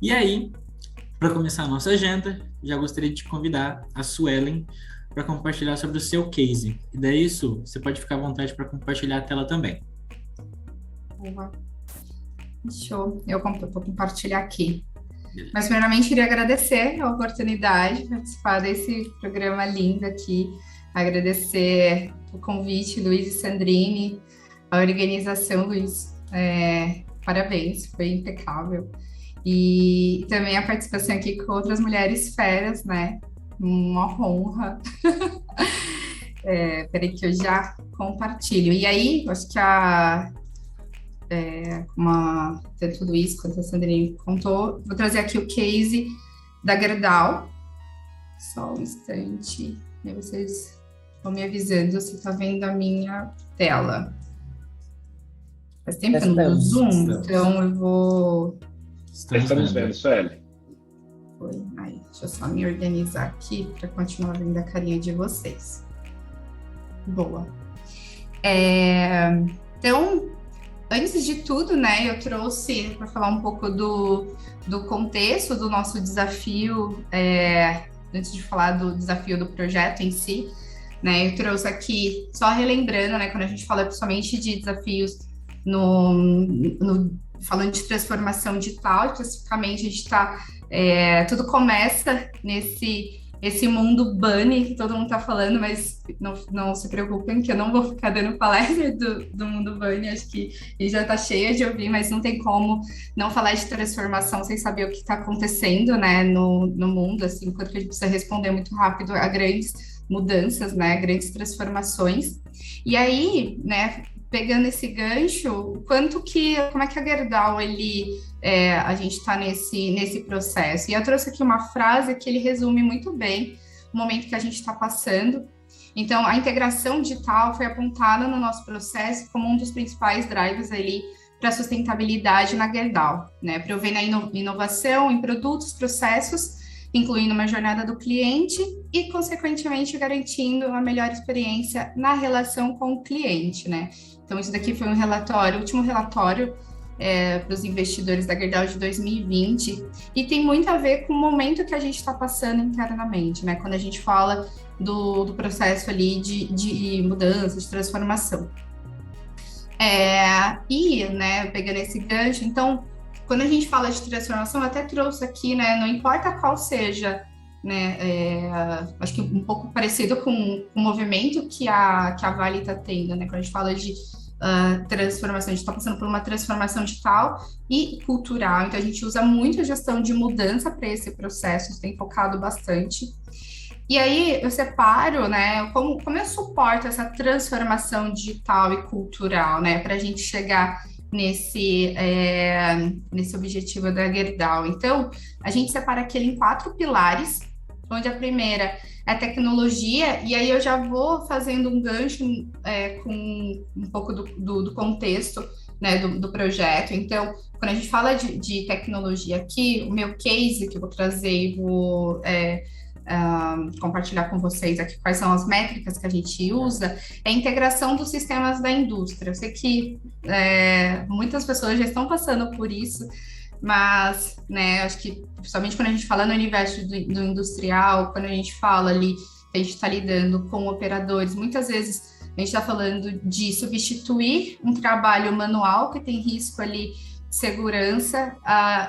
E aí, para começar a nossa agenda, já gostaria de te convidar a Suelen para compartilhar sobre o seu case. E daí, Su, você pode ficar à vontade para compartilhar a tela também. Boa. Show. Vou compartilhar aqui. Mas, Beleza. primeiramente, queria agradecer a oportunidade de participar desse programa lindo aqui. Agradecer o convite, Luiz e Sandrine, a organização, Luiz. Parabéns, foi impecável. E também a participação aqui com outras mulheres feras, né? Uma honra. Peraí que eu já compartilho. E aí, acho que tanto o Luiz quanto a Sandrine contou, vou trazer aqui o case da Gerdau. Só um instante, e aí vocês vão me avisando se está vendo a minha tela. Faz tempo que eu não uso Zoom, então eu vou... Estamos vendo, Sueli. Aí, deixa eu só me organizar aqui para continuar vendo a carinha de vocês. Boa. Então, antes de tudo, né, eu trouxe para falar um pouco do contexto do nosso desafio, antes de falar do desafio do projeto em si, né, eu trouxe aqui, só relembrando, né, quando a gente fala principalmente de desafios falando de transformação digital, especificamente a gente está, tudo começa esse mundo bunny que todo mundo está falando, mas não se preocupem que eu não vou ficar dando palestra do mundo bunny, acho que já está cheia de ouvir, mas não tem como não falar de transformação sem saber o que está acontecendo, né, no mundo, assim, enquanto que a gente precisa responder muito rápido a grandes mudanças, né, grandes transformações. E aí, né, pegando esse gancho, como é que a Gerdau, a gente está nesse processo? E eu trouxe aqui uma frase que ele resume muito bem o momento que a gente está passando. Então, a integração digital foi apontada no nosso processo como um dos principais drivers ali para a sustentabilidade na Gerdau, né? Provendo a inovação em produtos, processos, incluindo uma jornada do cliente e, consequentemente, garantindo uma melhor experiência na relação com o cliente, né? Então, isso daqui foi o último relatório para os investidores da Gerdau de 2020, e tem muito a ver com o momento que a gente está passando internamente, né? Quando a gente fala do processo ali de mudança, de transformação. Né, pegando esse gancho, então, quando a gente fala de transformação, eu até trouxe aqui, né? Não importa qual seja, né? Acho que um pouco parecido com o movimento que a Vale está tendo, né? Quando a gente fala de transformação, a gente está passando por uma transformação digital e cultural, então a gente usa muito a gestão de mudança para esse processo, a gente tem focado bastante. E aí eu separo, né, como eu suporto essa transformação digital e cultural, né, para a gente chegar nesse objetivo da Gerdau. Então, a gente separa aquele em 4 pilares, onde a primeira é tecnologia, e aí eu já vou fazendo um gancho com um pouco do contexto, né, do projeto. Então, quando a gente fala de tecnologia aqui, o meu case que eu vou trazer e vou compartilhar com vocês aqui quais são as métricas que a gente usa, é a integração dos sistemas da indústria. Eu sei que muitas pessoas já estão passando por isso, mas, né, acho que, principalmente quando a gente fala no universo do industrial, quando a gente fala ali, que a gente está lidando com operadores, muitas vezes a gente está falando de substituir um trabalho manual que tem risco ali de segurança,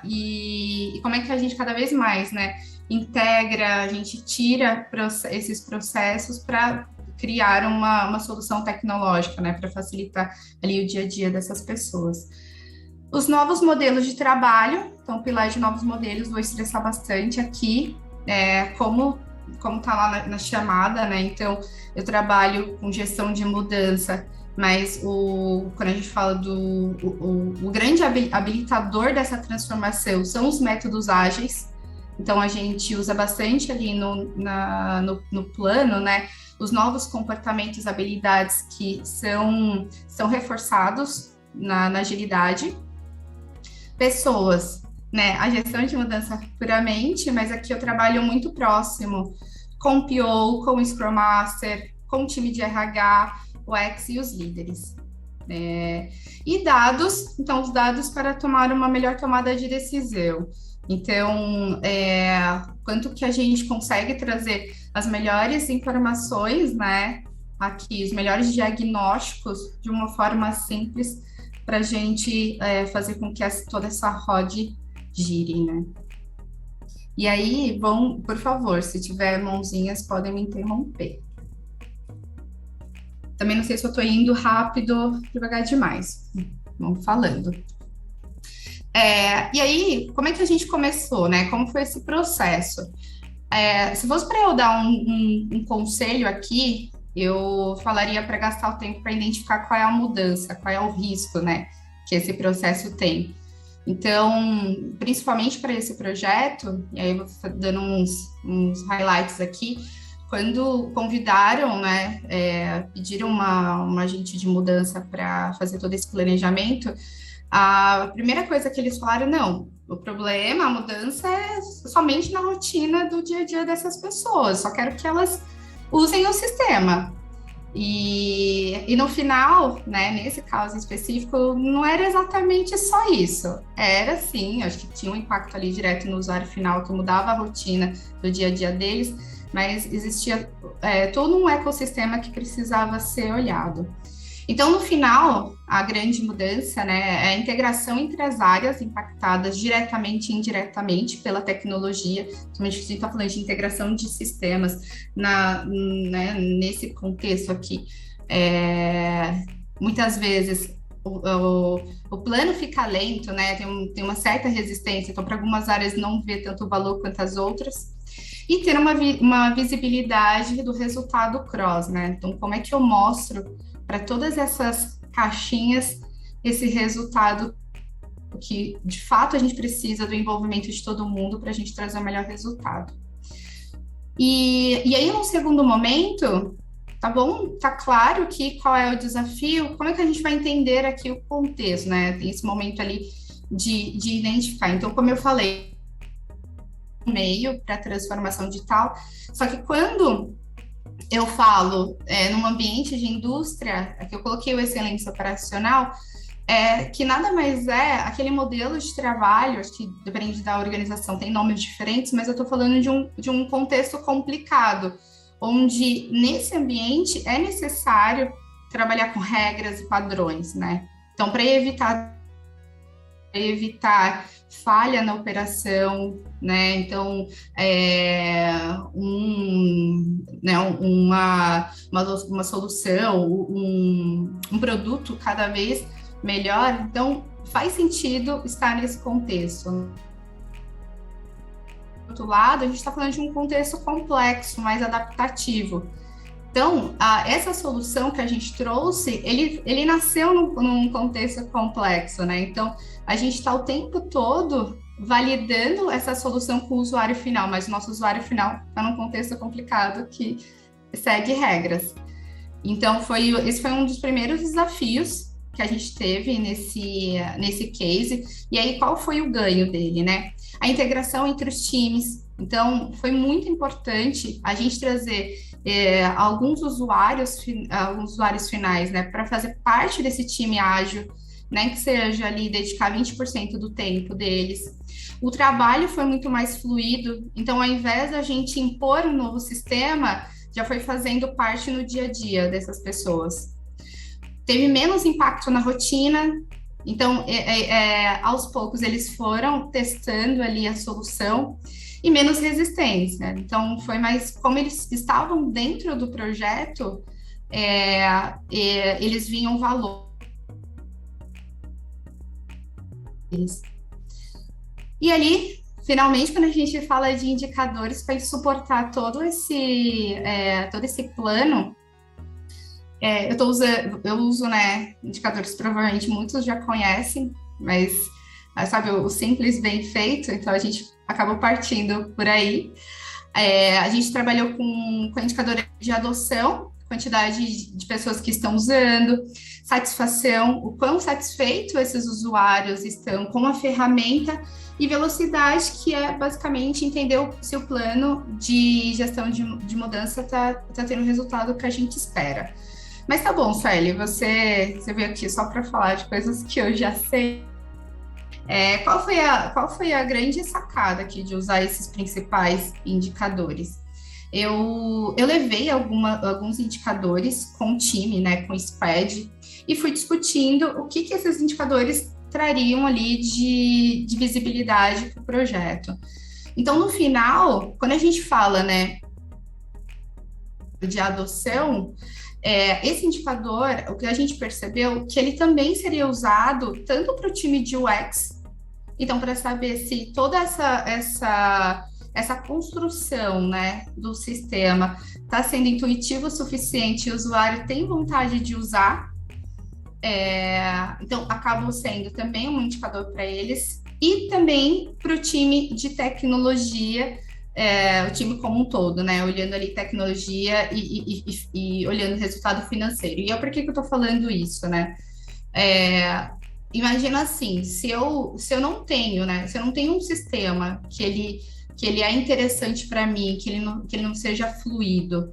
e como é que a gente cada vez mais, né, integra, a gente tira esses processos para criar uma solução tecnológica, né, para facilitar ali o dia a dia dessas pessoas. Os novos modelos de trabalho, então, o pilar de novos modelos, vou estressar bastante aqui, como está lá na chamada, né? Então, eu trabalho com gestão de mudança, mas quando a gente fala o grande habilitador dessa transformação são os métodos ágeis. Então, a gente usa bastante ali no plano, né? Os novos comportamentos, habilidades que são reforçados na agilidade. Pessoas, né? A gestão de mudança puramente, mas aqui eu trabalho muito próximo com o PO, com o Scrum Master, com o time de RH, o X e os líderes. E dados, então os dados para tomar uma melhor tomada de decisão. Então, quanto que a gente consegue trazer as melhores informações, né, aqui, os melhores diagnósticos de uma forma simples para a gente fazer com que toda essa roda gire, né? E aí, por favor, se tiver mãozinhas, podem me interromper. Também não sei se eu estou indo rápido, devagar demais. Vamos falando. E aí, como é que a gente começou, né? Como foi esse processo? Se fosse para eu dar um conselho aqui, eu falaria para gastar o tempo para identificar qual é a mudança, qual é o risco, né, que esse processo tem. Então, principalmente para esse projeto, e aí eu vou dando uns highlights aqui, quando convidaram, né, pediram uma agente de mudança para fazer todo esse planejamento, a primeira coisa que eles falaram, não, o problema, a mudança é somente na rotina do dia a dia dessas pessoas, só quero que elas usem o sistema. E no final, né, nesse caso específico, não era exatamente só isso. Era sim, acho que tinha um impacto ali direto no usuário final, que mudava a rotina do dia a dia deles, mas existia todo um ecossistema que precisava ser olhado. Então, no final, a grande mudança, né, é a integração entre as áreas impactadas diretamente e indiretamente pela tecnologia, principalmente a gente está falando de integração de sistemas né, nesse contexto aqui. Muitas vezes o plano fica lento, né, tem uma certa resistência, então para algumas áreas não vê tanto valor quanto as outras, e ter uma visibilidade do resultado cross, né, então como é que eu mostro para todas essas caixinhas esse resultado que, de fato, a gente precisa do envolvimento de todo mundo para a gente trazer o melhor resultado. E aí, num segundo momento, tá bom? Tá claro que qual é o desafio, como é que a gente vai entender aqui o contexto, né? Tem esse momento ali de identificar. Então, como eu falei, meio para transformação digital, só que quando eu falo num ambiente de indústria, aqui eu coloquei o excelência operacional, que nada mais é aquele modelo de trabalho, acho que depende da organização, tem nomes diferentes, mas eu estou falando de um contexto complicado, onde nesse ambiente é necessário trabalhar com regras e padrões, né? Então, para evitar falha na operação, né? Então, uma solução, um produto cada vez melhor. Então, faz sentido estar nesse contexto. Do outro lado, a gente está falando de um contexto complexo, mais adaptativo. Então, essa solução que a gente trouxe, ele nasceu num contexto complexo, né? Então, a gente está o tempo todo validando essa solução com o usuário final, mas o nosso usuário final está num contexto complicado que segue regras. Então, esse foi um dos primeiros desafios que a gente teve nesse case. E aí, qual foi o ganho dele, né? A integração entre os times. Então, foi muito importante a gente trazer alguns usuários finais, né, para fazer parte desse time ágil, né, que seja ali dedicar 20% do tempo deles. O trabalho foi muito mais fluido, então ao invés da gente impor um novo sistema, já foi fazendo parte no dia a dia dessas pessoas. Teve menos impacto na rotina, então aos poucos eles foram testando ali a solução, e menos resistência. Então, foi mais como eles estavam dentro do projeto, eles viam valor. E ali, finalmente, quando a gente fala de indicadores para suportar todo esse plano, eu uso, né, indicadores, provavelmente muitos já conhecem, mas sabe, o simples bem feito, então a gente acabou partindo por aí. A gente trabalhou com indicador de adoção, quantidade de pessoas que estão usando, satisfação, o quão satisfeitos esses usuários estão com a ferramenta, e velocidade, que é basicamente entender se o plano de gestão de mudança está tendo o resultado que a gente espera. Mas tá bom, Sueli, você veio aqui só para falar de coisas que eu já sei. Qual foi a grande sacada aqui de usar esses principais indicadores? Eu levei alguns indicadores com o time, né, com o squad, e fui discutindo o que esses indicadores trariam ali de visibilidade para o projeto. Então, no final, quando a gente fala, né, de adoção, esse indicador, o que a gente percebeu, que ele também seria usado tanto para o time de UX, então, para saber se toda essa construção, né, do sistema está sendo intuitivo o suficiente e o usuário tem vontade de usar, então acabam sendo também um indicador para eles, e também para o time de tecnologia, o time como um todo, né? Olhando ali tecnologia e olhando o resultado financeiro. E por que eu estou falando isso, né? Imagina assim, se eu não tenho, né? Se eu não tenho um sistema que ele é interessante para mim, que ele não seja fluido,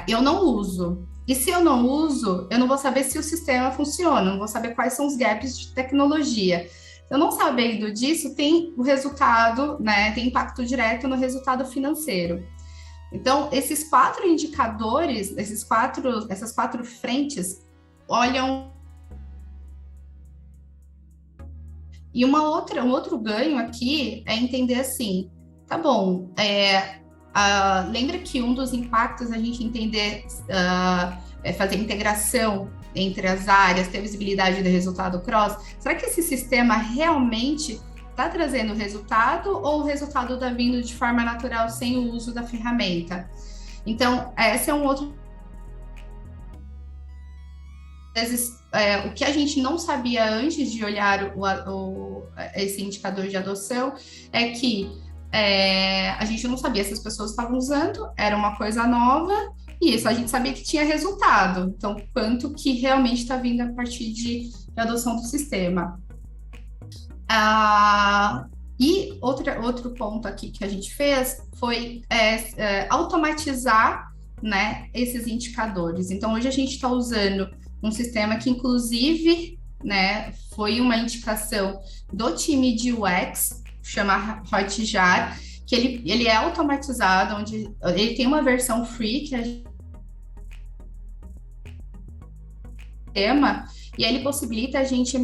eu não uso. E se eu não uso, eu não vou saber se o sistema funciona, não vou saber quais são os gaps de tecnologia. Eu não sabendo disso, tem o resultado, né? Tem impacto direto no resultado financeiro. Então, esses 4 indicadores, essas quatro frentes, olham. E um outro ganho aqui é entender assim, tá bom, lembra que um dos impactos a gente entender é fazer integração entre as áreas, ter visibilidade do resultado cross? Será que esse sistema realmente está trazendo resultado ou o resultado está vindo de forma natural sem o uso da ferramenta? Então, esse é um outro. Às vezes, o que a gente não sabia antes de olhar esse indicador de adoção é que a gente não sabia se as pessoas estavam usando, era uma coisa nova, e isso a gente sabia que tinha resultado. Então, quanto que realmente está vindo a partir de adoção do sistema. E outro ponto aqui que a gente fez foi automatizar, né, esses indicadores. Então, hoje a gente está usando um sistema que, inclusive, né, foi uma indicação do time de UX, chama Hotjar, que ele é automatizado, onde ele tem uma versão free, que é sistema, e ele possibilita a gente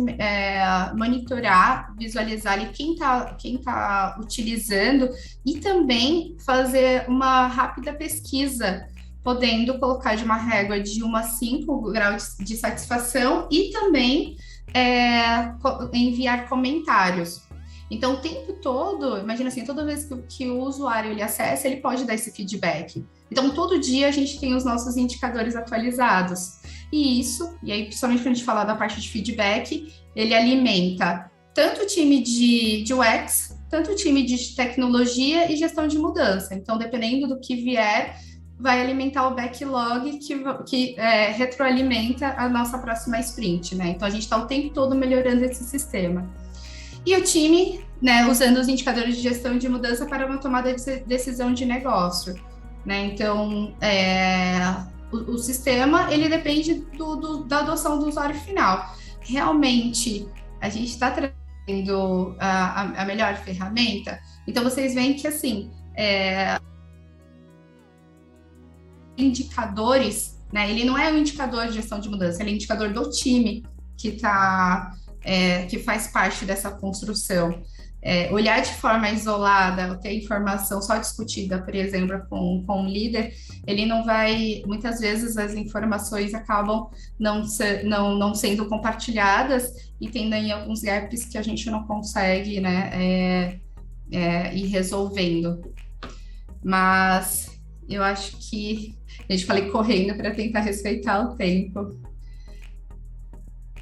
monitorar, visualizar ali quem tá utilizando e também fazer uma rápida pesquisa, podendo colocar de uma régua de 1 a 5 graus de satisfação e também enviar comentários. Então, o tempo todo, imagina assim, toda vez que o usuário ele acessa, ele pode dar esse feedback. Então, todo dia a gente tem os nossos indicadores atualizados. E aí, principalmente quando a gente falar da parte de feedback, ele alimenta tanto o time de UX, tanto o time de tecnologia e gestão de mudança. Então, dependendo do que vier, vai alimentar o backlog que retroalimenta a nossa próxima sprint, né? Então, a gente está o tempo todo melhorando esse sistema. E o time, né, usando os indicadores de gestão de mudança para uma tomada de decisão de negócio, né? Então, o sistema, ele depende da adoção do usuário final. Realmente, a gente está trazendo a melhor ferramenta. Então, vocês veem que, assim, indicadores, né? Ele não é um indicador de gestão de mudança, ele é um indicador do time que faz parte dessa construção. Olhar de forma isolada, ou ter informação só discutida, por exemplo, com um líder, ele não vai, muitas vezes as informações acabam não sendo compartilhadas e tendo aí alguns gaps que a gente não consegue, né, ir resolvendo. Mas eu acho que a gente falei correndo para tentar respeitar o tempo.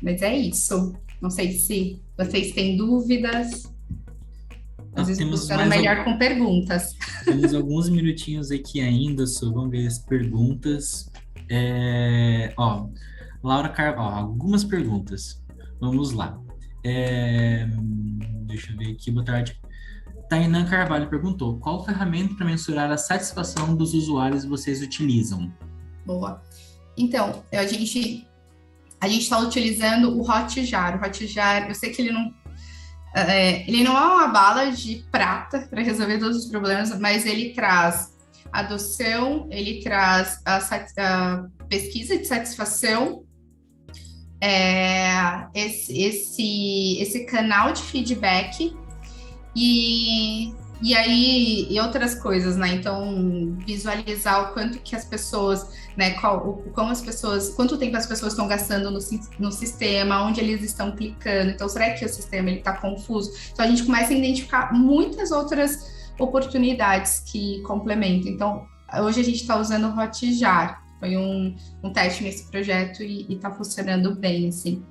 Mas é isso. Não sei se vocês têm dúvidas. Às vezes buscando melhor com perguntas. Temos alguns minutinhos aqui ainda, vamos ver as perguntas. Laura Carvalho, algumas perguntas. Vamos lá. Deixa eu ver aqui, boa tarde. Tainan Carvalho perguntou: qual ferramenta para mensurar a satisfação dos usuários vocês utilizam? Boa. Então, a gente está utilizando o Hotjar. O Hotjar, eu sei que ele Ele não é uma bala de prata para resolver todos os problemas, mas ele traz adoção, ele traz a pesquisa de satisfação, esse canal de feedback e aí e outras coisas, né? Então, visualizar o quanto que as pessoas, né? Quanto tempo as pessoas estão gastando no sistema, onde eles estão clicando. Então, será que o sistema ele está confuso? Então, a gente começa a identificar muitas outras oportunidades que complementam. Então, hoje a gente está usando o Hotjar. Foi um teste nesse projeto e está funcionando bem, assim.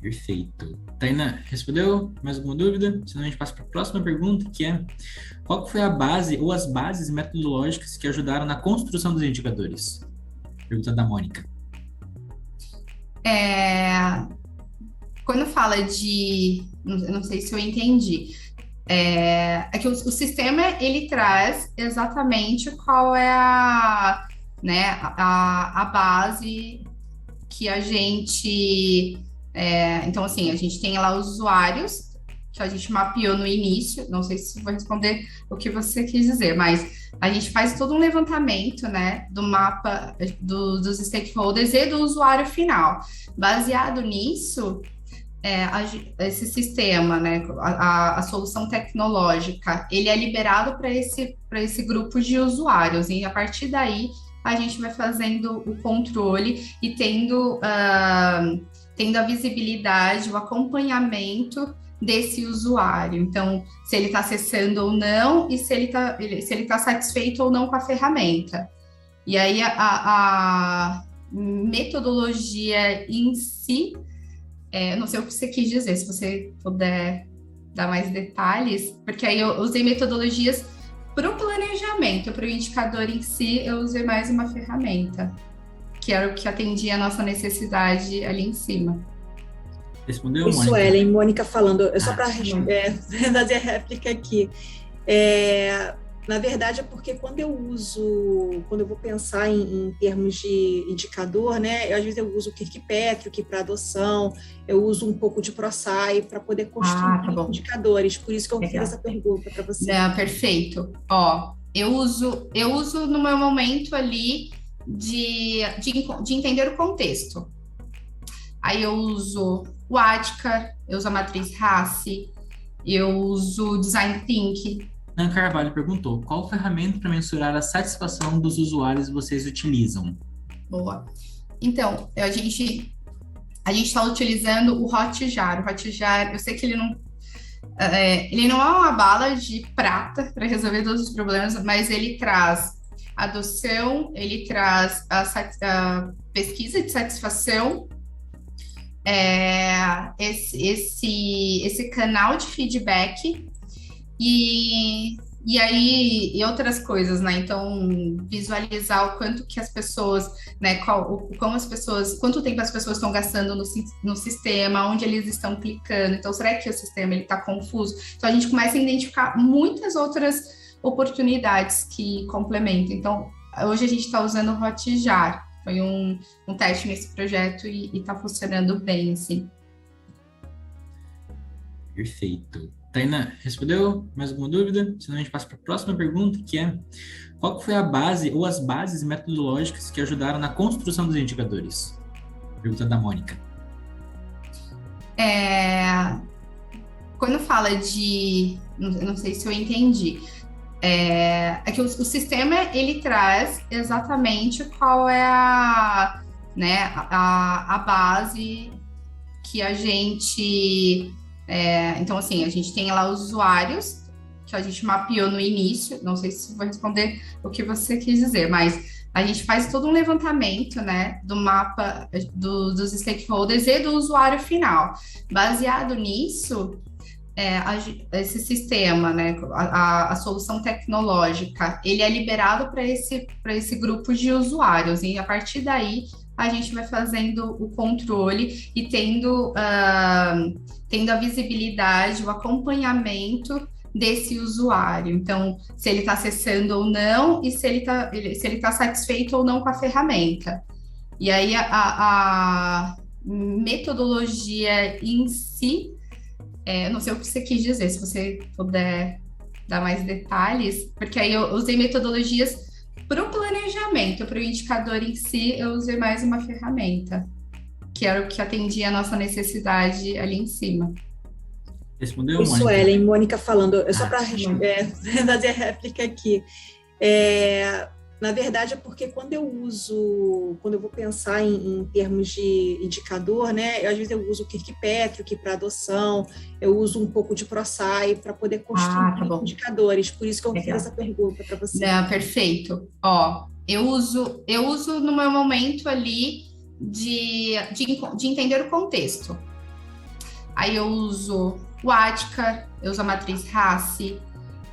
Perfeito. Tainá, respondeu? Mais alguma dúvida? Senão a gente passa para a próxima pergunta, que é: qual que foi a base ou as bases metodológicas que ajudaram na construção dos indicadores? Pergunta da Mônica. Quando fala de... Não sei se eu entendi. É que o sistema, ele traz exatamente qual é a base que a gente... então, assim, a gente tem lá os usuários, que a gente mapeou no início, não sei se vou responder o que você quis dizer, mas a gente faz todo um levantamento, né, do mapa dos stakeholders e do usuário final. Baseado nisso, esse sistema, né, a solução tecnológica, ele é liberado para esse grupo de usuários, e a partir daí a gente vai fazendo o controle e tendo a visibilidade, o acompanhamento desse usuário. Então, se ele está acessando ou não, e se ele tá satisfeito ou não com a ferramenta. E aí, a metodologia em si, não sei o que você quis dizer, se você puder dar mais detalhes, porque aí eu usei metodologias para o planejamento, para o indicador em si, eu usei mais uma ferramenta, que era o que atendia a nossa necessidade ali em cima. Respondeu, Isso, Mônica? Ellen, Mônica falando, só para fazer a réplica aqui. Na verdade, é porque quando eu vou pensar em termos de indicador, né, às vezes eu uso o Kirkpatrick, o que para adoção, eu uso um pouco de ProSci para poder construir indicadores, por isso que eu fiz essa pergunta para você. Perfeito. Ó, eu uso no meu momento ali de entender o contexto. Aí eu uso o Adcar, eu uso a matriz RACI, eu uso o Design Thinking. Ana Carvalho perguntou: qual ferramenta para mensurar a satisfação dos usuários vocês utilizam? Boa. Então, a gente está utilizando o Hotjar. O Hotjar, eu sei que ele não é uma bala de prata para resolver todos os problemas, mas ele traz adoção, ele traz a pesquisa de satisfação, esse canal de feedback e aí e outras coisas, né? Então, visualizar o quanto que as pessoas, né? Quanto tempo as pessoas estão gastando no sistema, onde eles estão clicando. Então, será que o sistema ele está confuso? Então, a gente começa a identificar muitas outras oportunidades que complementam. Então, hoje a gente está usando o Hotjar. Foi um teste nesse projeto e está funcionando bem, assim. Perfeito. Tainá, respondeu? Mais alguma dúvida? Senão a gente passa para a próxima pergunta, que é: qual foi a base ou as bases metodológicas que ajudaram na construção dos indicadores? Pergunta da Mônica. Quando fala de... Não sei se eu entendi. É que o sistema, ele traz exatamente qual é a base que a gente... então, assim, a gente tem lá os usuários, que a gente mapeou no início, não sei se vou responder o que você quis dizer, mas a gente faz todo um levantamento, né, do mapa dos stakeholders e do usuário final. Baseado nisso, esse sistema, né, a solução tecnológica, ele é liberado para esse grupo de usuários, e a partir daí a gente vai fazendo o controle e tendo a visibilidade, o acompanhamento desse usuário. Então, se ele está acessando ou não, e se ele tá satisfeito ou não com a ferramenta. E aí, a metodologia em si, não sei o que você quis dizer, se você puder dar mais detalhes, porque aí eu usei metodologias para o planejamento, para o indicador em si, eu usei mais uma ferramenta, que era o que atendia a nossa necessidade ali em cima. Respondeu, Isso, Mônica? Ellen, Mônica falando, só para fazer a réplica aqui. Na verdade, é porque quando eu vou pensar em termos de indicador, né, às vezes eu uso o Kirkpatrick para adoção, eu uso um pouco de ProSci para poder construir indicadores, por isso que eu fiz essa pergunta para você. Não, perfeito. Ó, eu uso no meu momento ali de entender o contexto. Aí eu uso o Attica, eu uso a matriz Hasse,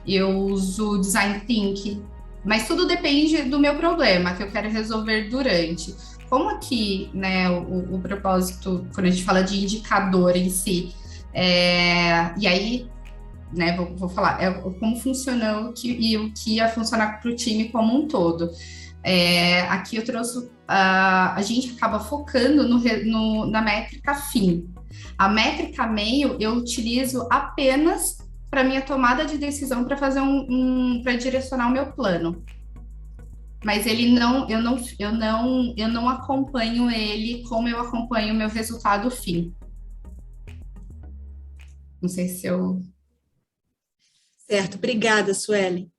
eu uso o Design Thinking, mas tudo depende do meu problema que eu quero resolver durante. Como aqui, né, o propósito, quando a gente fala de indicador em si, e aí, né, vou falar como funcionou e o que ia funcionar para o time como um todo. Aqui eu trouxe, a gente acaba focando na métrica fim. A métrica meio eu utilizo apenas para minha tomada de decisão para fazer para direcionar o meu plano. Mas eu não acompanho ele como eu acompanho o meu resultado fim. Não sei se eu... Certo, obrigada, Suelen.